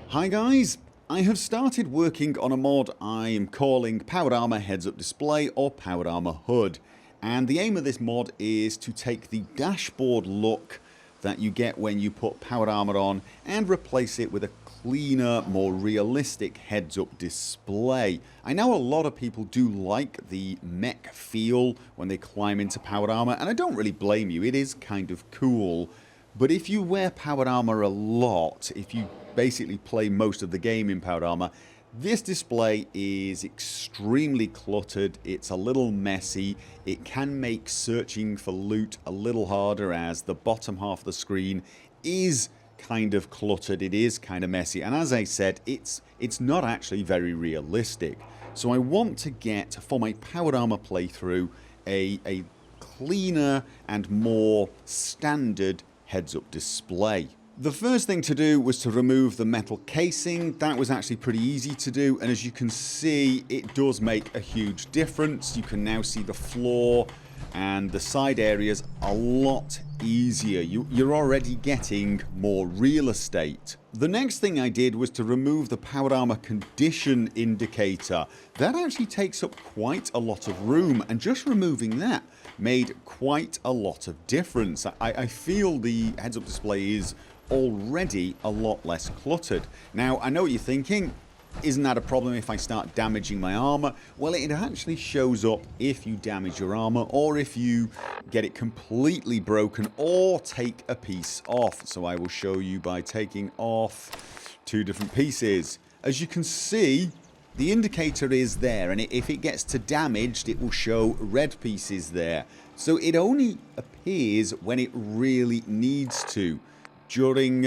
Hi guys, I have started working on a mod I am calling Powered Armor Heads Up Display or Powered Armor HUD, and the aim of this mod is to take the dashboard look that you get when you put Powered Armor on and replace it with a cleaner, more realistic heads up display. I know a lot of people do like the mech feel when they climb into Powered Armor, and I don't really blame you, it is kind of cool. But if you wear Powered Armor a lot, if you basically play most of the game in Powered Armor, this display is extremely cluttered, it's a little messy, it can make searching for loot a little harder as the bottom half of the screen is kind of cluttered, it is kind of messy, and as I said, it's not actually very realistic. So I want to get, for my Powered Armor playthrough, a cleaner and more standard heads-up display. The first thing to do was to remove the metal casing. That was actually pretty easy to do, and as you can see, it does make a huge difference. You can now see the floor and the side areas a lot easier. You're already getting more real estate. The next thing I did was to remove the Powered Armor condition indicator. That actually takes up quite a lot of room, and just removing that made quite a lot of difference. I feel the heads up display is already a lot less cluttered. Now I know what you're thinking, isn't that a problem if I start damaging my armor? Well, it actually shows up if you damage your armor or if you get it completely broken or take a piece off. So I will show you by taking off two different pieces. As you can see, the indicator is there, and if it gets to damaged, it will show red pieces there. So it only appears when it really needs to. During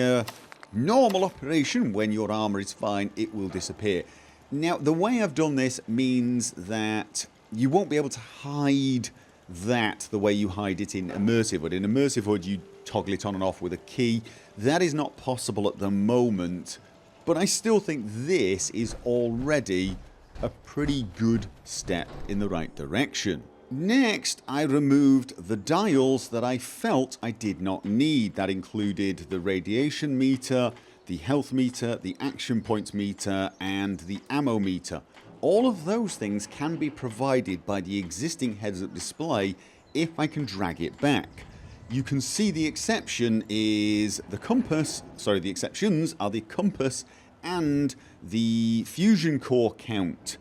normal operation, when your armor is fine, it will disappear. Now, the way I've done this means that you won't be able to hide that the way you hide it in Immersive HUD. In Immersive HUD, you toggle it on and off with a key. That is not possible at the moment, but I still think this is already a pretty good step in the right direction. Next, I removed the dials that I felt I did not need. That included the radiation meter, the health meter, the action points meter, and the ammo meter. All of those things can be provided by the existing heads-up display if I can drag it back. You can see the exception is the compass, sorry, the exceptions are the compass and the fusion core count.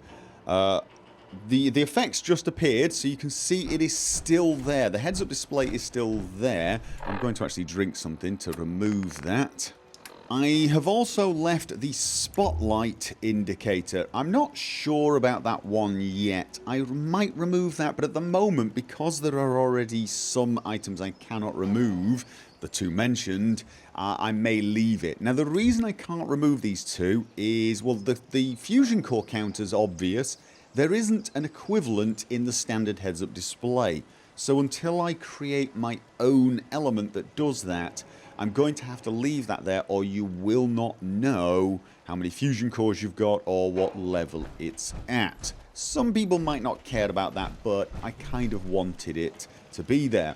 The effects just appeared, so you can see it is still there. The heads-up display is still there. I'm going to actually drink something to remove that. I have also left the spotlight indicator. I'm not sure about that one yet. I might remove that, but at the moment, because there are already some items I cannot remove, the two mentioned, I may leave it. Now, the reason I can't remove these two is, well, the fusion core count is obvious. There isn't an equivalent in the standard heads-up display. So until I create my own element that does that, I'm going to have to leave that there, or you will not know how many fusion cores you've got or what level it's at. Some people might not care about that, but I kind of wanted it to be there.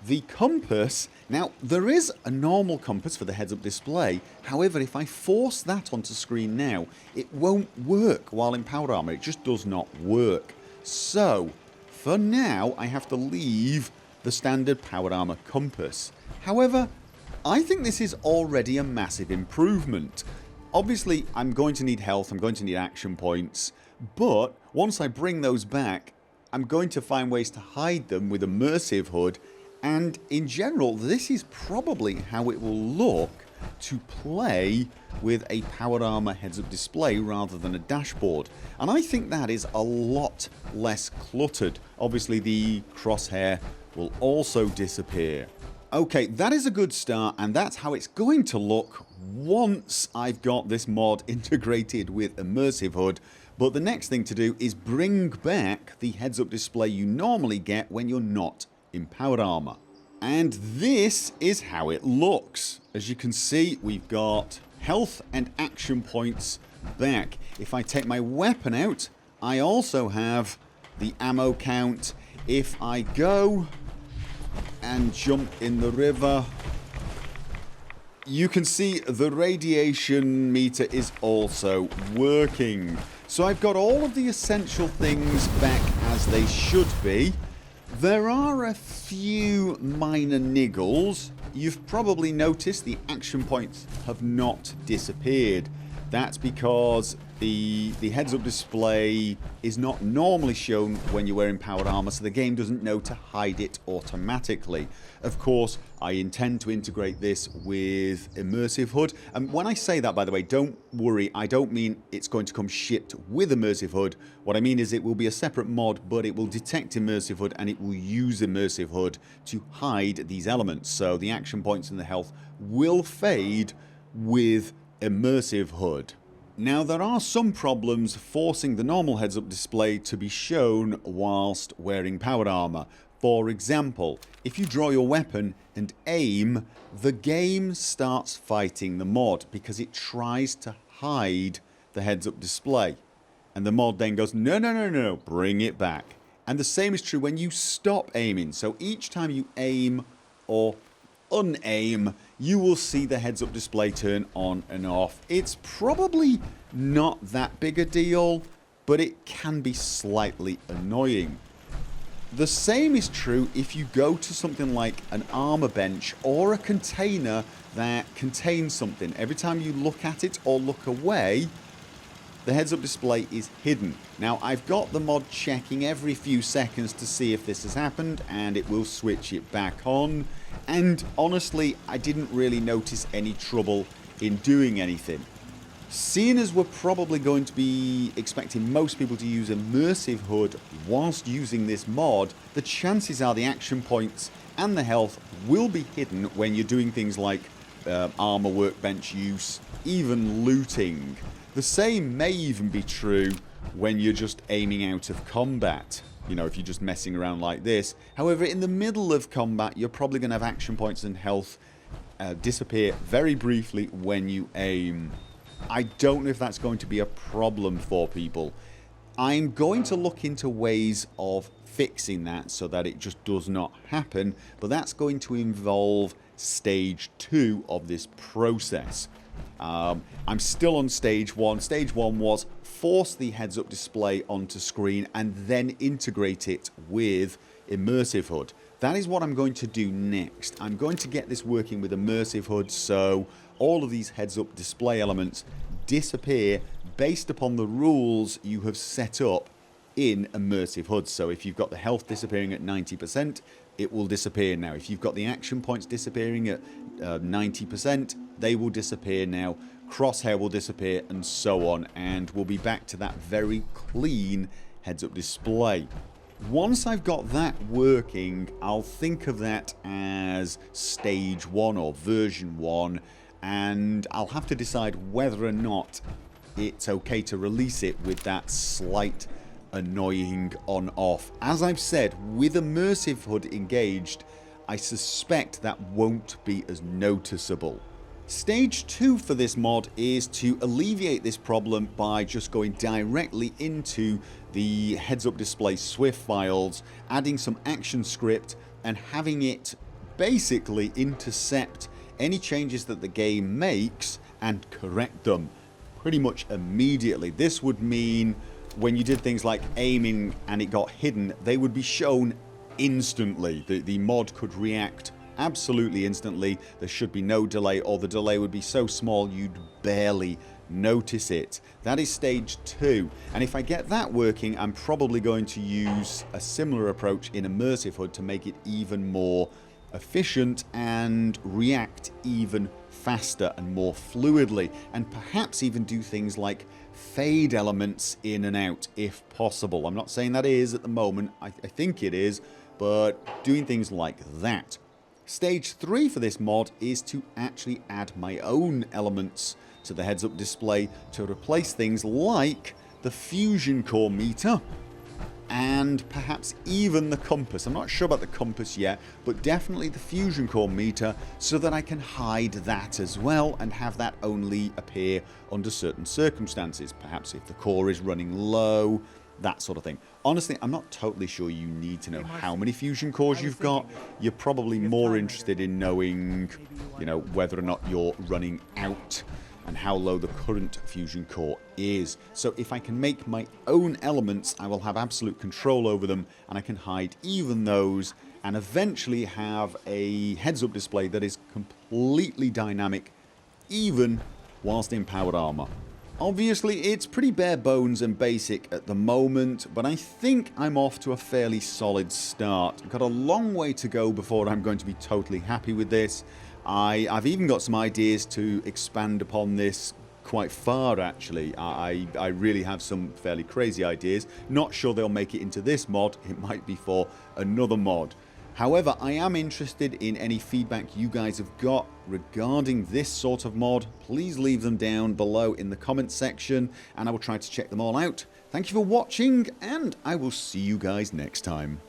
The compass, now there is a normal compass for the heads-up display, however if I force that onto screen now, it won't work while in Powered Armor, it just does not work. So, for now I have to leave the standard Powered Armor compass. However, I think this is already a massive improvement. Obviously I'm going to need health, I'm going to need action points, but once I bring those back, I'm going to find ways to hide them with Immersive HUD. And in general, this is probably how it will look to play with a Powered Armor heads-up display rather than a dashboard. And I think that is a lot less cluttered. Obviously the crosshair will also disappear. Okay, that is a good start, and that's how it's going to look once I've got this mod integrated with Immersive HUD. But the next thing to do is bring back the heads-up display you normally get when you're not in Powered Armor. And this is how it looks. As you can see, we've got health and action points back. If I take my weapon out, I also have the ammo count. If I go and jump in the river, You can see the radiation meter is also working. So I've got all of the essential things back as they should be. There are a few minor niggles. You've probably noticed the action points have not disappeared. That's because the heads-up display is not normally shown when you're wearing powered armor, so the game doesn't know to hide it automatically. Of course, I intend to integrate this with Immersive HUD. And when I say that, by the way, don't worry, I don't mean it's going to come shipped with Immersive HUD. What I mean is it will be a separate mod, but it will detect Immersive HUD and it will use Immersive HUD to hide these elements. So the action points and the health will fade with Immersive HUD. Now there are some problems forcing the normal heads-up display to be shown whilst wearing powered armor. For example, if you draw your weapon and aim, the game starts fighting the mod because it tries to hide the heads-up display. And the mod then goes, no, no, no, no, bring it back. And the same is true when you stop aiming. So each time you aim or unaim, you will see the heads-up display turn on and off. It's probably not that big a deal, but it can be slightly annoying. The same is true if you go to something like an armor bench or a container that contains something. Every time you look at it or look away, the heads-up display is hidden. Now I've got the mod checking every few seconds to see if this has happened, and it will switch it back on. And honestly, I didn't really notice any trouble in doing anything. Seeing as we're probably going to be expecting most people to use Immersive HUD whilst using this mod, the chances are the action points and the health will be hidden when you're doing things like armor workbench use, even looting. The same may even be true when you're just aiming out of combat. You know, if you're just messing around like this. However, in the middle of combat, you're probably going to have action points and health disappear very briefly when you aim. I don't know if that's going to be a problem for people. I'm going to look into ways of fixing that so that it just does not happen, but that's going to involve stage 2 of this process. I'm still on stage 1. Stage 1 was force the heads-up display onto screen and then integrate it with Immersive HUD. That is what I'm going to do next. I'm going to get this working with Immersive HUD so all of these heads-up display elements disappear based upon the rules you have set up in Immersive HUD. So if you've got the health disappearing at 90%, it will disappear now. If you've got the action points disappearing at 90%, they will disappear now. Crosshair will disappear and so on, and we'll be back to that very clean heads-up display. Once I've got that working, I'll think of that as stage 1 or version 1, and I'll have to decide whether or not it's okay to release it with that slight annoying on-off. As I've said, with Immersive HUD engaged, I suspect that won't be as noticeable. Stage 2 for this mod is to alleviate this problem by just going directly into the heads-up display Swift files, adding some action script and having it basically intercept any changes that the game makes and correct them pretty much immediately. This would mean when you did things like aiming and it got hidden, they would be shown instantly. The mod could react absolutely instantly. There should be no delay, or the delay would be so small you'd barely notice it. That is stage 2, and if I get that working, I'm probably going to use a similar approach in Immersive HUD to make it even more efficient and react even faster and more fluidly, and perhaps even do things like fade elements in and out if possible. I'm not saying that is at the moment, I think it is, but doing things like that. Stage 3 for this mod is to actually add my own elements to the heads-up display to replace things like the fusion core meter and perhaps even the compass. I'm not sure about the compass yet, but definitely the fusion core meter, so that I can hide that as well and have that only appear under certain circumstances. Perhaps if the core is running low, that sort of thing. Honestly, I'm not totally sure you need to know how many fusion cores you've got. You're probably more interested in knowing, you know, whether or not you're running out and how low the current fusion core is. So if I can make my own elements, I will have absolute control over them, and I can hide even those, and eventually have a heads-up display that is completely dynamic, even whilst in powered armor. Obviously, it's pretty bare bones and basic at the moment, but I think I'm off to a fairly solid start. I've got a long way to go before I'm going to be totally happy with this. I've even got some ideas to expand upon this quite far, actually. I really have some fairly crazy ideas. Not sure they'll make it into this mod. It might be for another mod. However, I am interested in any feedback you guys have got regarding this sort of mod. Please leave them down below in the comments section, and I will try to check them all out. Thank you for watching, and I will see you guys next time.